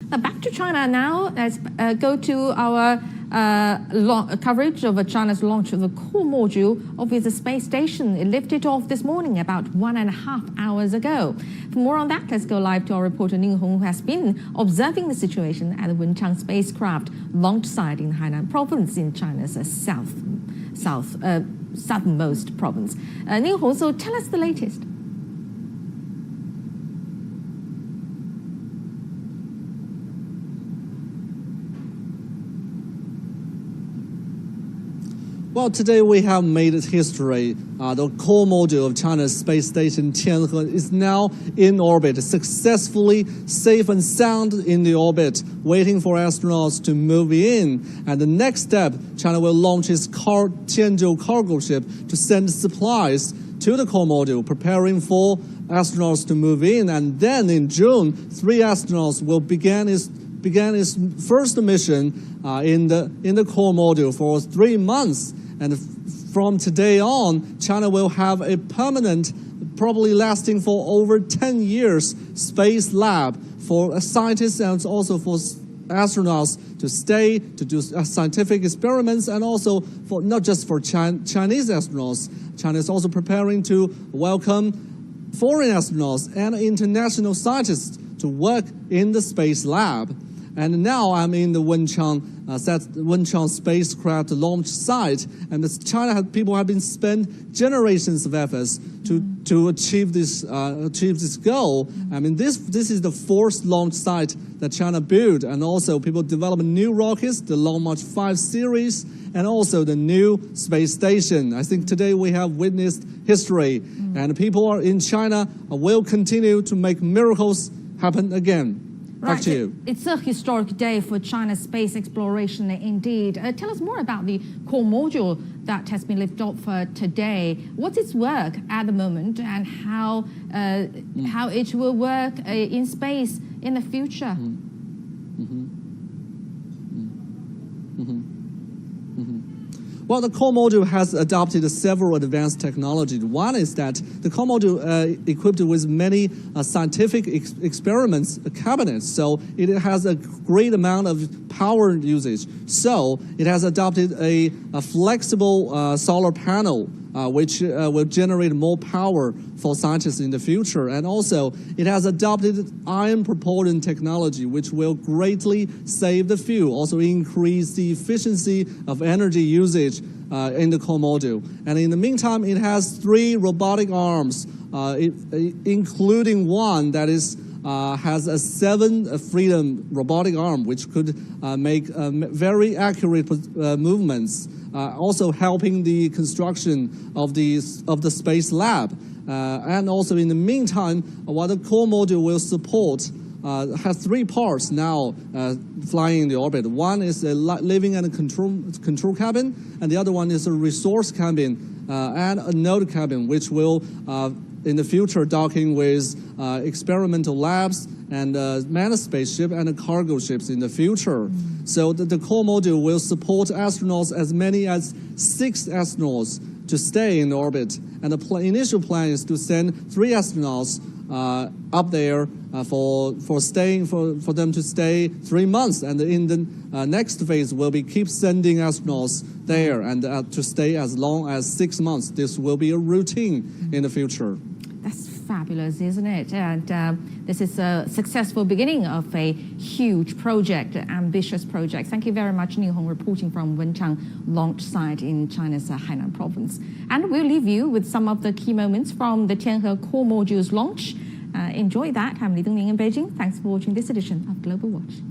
Now back to China now. Let's go to our coverage of China's launch of the core module of its space station. It lifted off this morning about 1.5 hours ago. For more on that, let's go live to our reporter Ning Hong, who has been observing the situation at the Wenchang spacecraft launch site in Hainan province in China's southernmost province. Ning Hong, so tell us the latest. Well, today we have made history. The core module of China's space station Tianhe is now in orbit, successfully safe and sound in the orbit, waiting for astronauts to move in. And the next step, China will launch its Tianhe cargo ship to send supplies to the core module, preparing for astronauts to move in. And then in June, 3 astronauts will begin its first mission in the core module for 3 months. And from today on, China will have a permanent, probably lasting for over 10 years, space lab for scientists and also for astronauts to stay, to do scientific experiments, and also for not just for Chinese astronauts. China is also preparing to welcome foreign astronauts and international scientists to work in the space lab. And now I'm in the Wenchang spacecraft launch site, and people have been spent generations of efforts to achieve this goal. I mean, this is the 4th launch site that China built, and also people develop new rockets, the Long March 5 series, and also the new space station. I think today we have witnessed history, and people in China will continue to make miracles happen again. Back to you. It's a historic day for China's space exploration indeed. Tell us more about the core module that has been lifted off today. What's its work at the moment, and how it will work in space in the future? Well, the core module has adopted several advanced technologies. One is that the core module equipped with many scientific experiments cabinets, so it has a great amount of power usage. So it has adopted a flexible solar panel, which will generate more power for scientists in the future. And also, it has adopted ion propulsion technology, which will greatly save the fuel, also increase the efficiency of energy usage in the core module. And in the meantime, it has 3 robotic arms, including one that has a 7 freedom robotic arm, which could make very accurate movements, also helping the construction of the space lab. And also in the meantime, what the core module will support has 3 parts now flying in the orbit. One is a living and control cabin, and the other one is a resource cabin and a node cabin, which will in the future docking with experimental labs and manned spaceship and cargo ships in the future. So the core module will support astronauts, as many as 6 astronauts, to stay in orbit. And the initial plan is to send 3 astronauts up there for them to stay 3 months, and in the next phase will be keep sending astronauts there and to stay as long as 6 months. This will be a routine in the future. That's fabulous, isn't it? And this is a successful beginning of a huge project, ambitious project. Thank you very much, Ning Hong, reporting from Wenchang launch site in China's Hainan province. And we'll leave you with some of the key moments from the Tianhe core module's launch. Enjoy that. I'm Li Dongning in Beijing. Thanks for watching this edition of Global Watch.